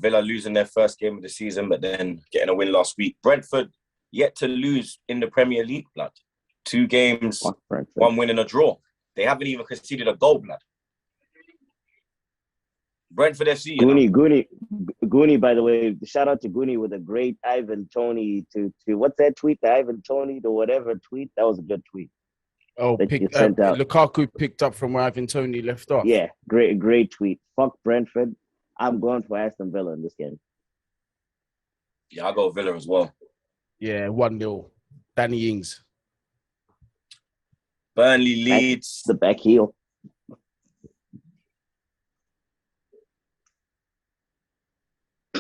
Villa losing their first game of the season, but then getting a win last week. Brentford yet to lose in the Premier League, blood. 2 games, 1 win and a draw. They haven't even conceded a goal, blood. Brentford FC, Goonie, by the way, shout out to Goonie with a great Ivan Toney to what's that tweet? The Ivan Toney to whatever tweet. That was a good tweet. Oh, Lukaku picked up from where Ivan Toney left off. Yeah, great tweet. Fuck Brentford. I'm going for Aston Villa in this game. Yeah, I'll go Villa as well. Yeah, 1-0. Danny Ings. Burnley, Leeds. The back heel.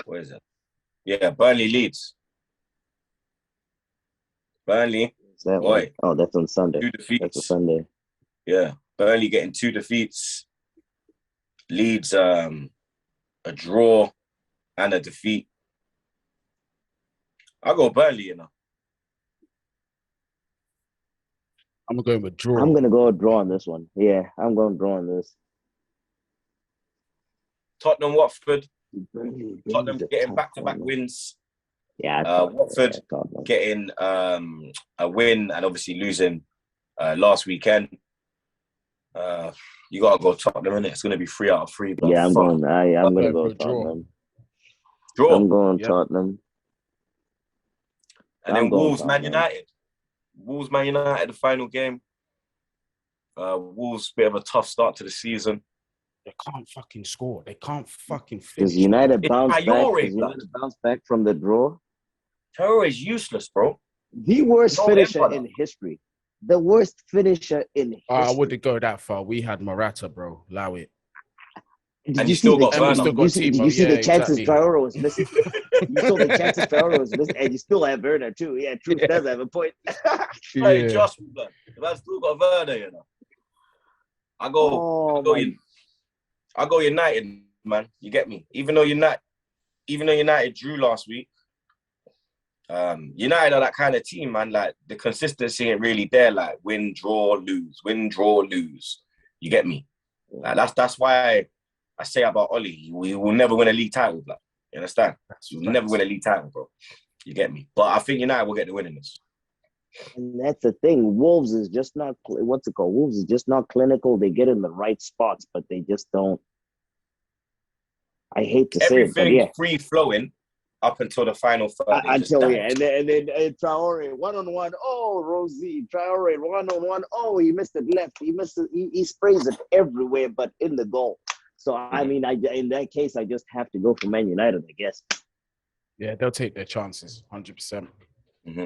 Where is it? Yeah, Burnley, Leeds. Burnley. Boy. Oh, that's on Sunday. 2 defeats. That's a Sunday. Yeah, Burnley getting 2 defeats. Leeds, a draw and a defeat. I'll go Burnley, you know. I'm going with draw. I'm going to go draw on this one. Yeah, I'm going draw on this. Tottenham, Watford. Tottenham getting back-to-back wins. Yeah, Watford getting a win and obviously losing last weekend. You gotta go Tottenham, innit? It's gonna be 3 out of 3. But yeah, I'm gonna go Tottenham. Draw. I'm going Tottenham. And then Wolves, Man United. Wolves, Man United, the final game. Wolves, bit of a tough start to the season. They can't fucking score. They can't fucking finish. Does United bounce back from the draw? Traore is useless, bro. The worst finisher in history. The worst finisher in history. I wouldn't go that far. We had Morata, bro. Allow it. And you still got Werner. Did you see the chances Traore was missing? You saw the chances Traore was missing, and you still have Werner too. Yeah, Troopz does have a point. Hey, just man. I've still got Werner, you know. I go United, man. You get me? Even though United drew last week, United are that kind of team, man. Like the consistency ain't really there. Like win, draw, lose, win, draw, lose. You get me? Like that's why I say about Oli, we will never win a league title. Like, you understand? We'll never win a league title, bro. You get me? But I think United will get the win in this. And that's the thing. Wolves is just not Wolves is just not clinical. They get in the right spots, but they just don't. I hate to say it, but yeah, free flowing up until the final third. And then Traore 1-on-1. Oh, Rosie Traore 1-on-1. Oh, he missed it left. He sprays it everywhere, but in the goal. So I mean, in that case, I just have to go for Man United, I guess. Yeah, they'll take their chances, 100%. Mm-hmm.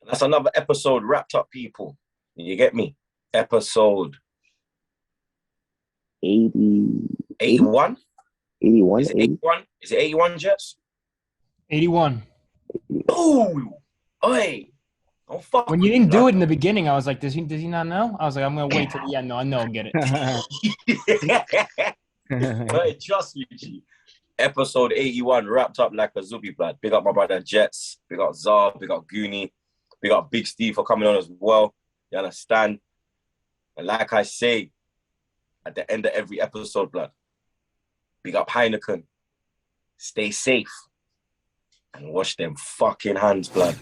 That's another episode wrapped up, people. You get me? Episode 80, 81? 81, Is it 80? 81? Is it 81, Jets? 81. Ooh! Oi! Don't fuck When you with me, didn't do blood. it in the beginning, I was like, does he not know? I was like, I'm gonna wait till the end. No, I know, get it. Oi, trust me, G. Episode 81 wrapped up like a zubi, blood. Big up my brother Jets. Big up Zar. Big up Goonie. Big up Big Steve for coming on as well. You understand? And like I say, at the end of every episode, blood, big up Heineken. Stay safe. And wash them fucking hands, blood.